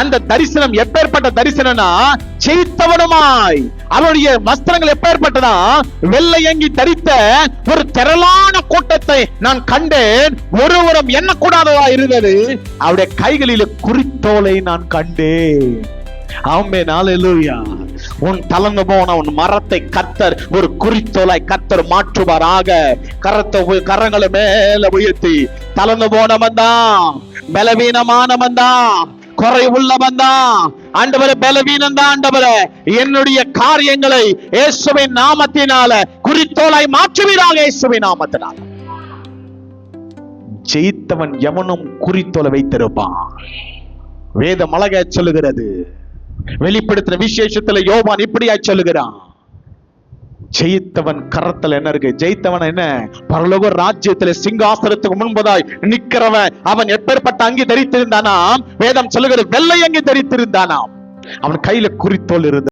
அந்த தரிசனம் எப்பேற்பட்ட தரிசனம்னா, ஜெயித்தவனுமாய். அவருடைய வஸ்திரங்கள் எப்பேற்பட்டதா, வெள்ளையங்கி தரித்த ஒரு திரளான கூட்டத்தை நான் கண்டேன். ஒருவரும் எண்ணக்கூடாததா இருந்தது. அவருடைய கைகளில் குறித்தோலை நான் கண்டேன். ஆமென், அல்லேலூயா. உன் தளர்ந்து போன உன் மரத்தை கர்த்தர் ஒரு குறித்தோலாய் கர்த்தர் மாற்றுவாராக. கரங்களை மேல உயர்த்தி, தளர்ந்து போனவன் தான், பலவீனமானவன் தான், குறை உள்ளவன் தான். ஆண்டவரே, பலவீனம் தான் ஆண்டவரே, என்னுடைய காரியங்களை இயேசுவின் நாமத்தினால குறித்தோலாய் மாற்றுவீராக, இயேசுவின் நாமத்தினால. ஜெயித்தவன் எவனும் குறித்தோலை வைத்திருப்பான். வேதம் அழகா சொல்லுகிறது. வெளிப்படுத்தின விசேஷத்துல யோவான் இப்படியா சொல்லுகிறான், ஜெயித்தவன் கரத்துல என்ன இருக்கு? ஜெயித்தவன் என்ன? பரலோக ராஜ்யத்துல சிங்காசனத்துக்கு முன்பதாய் நிக்கிறவன். அவன் எப்பேற்பட்ட அங்கி தரித்திருந்தானாம்? வேதம் சொல்லுகிறது, வெள்ளை அங்கி தரித்திருந்தானாம். அவன் கையில குறித்தோல் இருந்தது.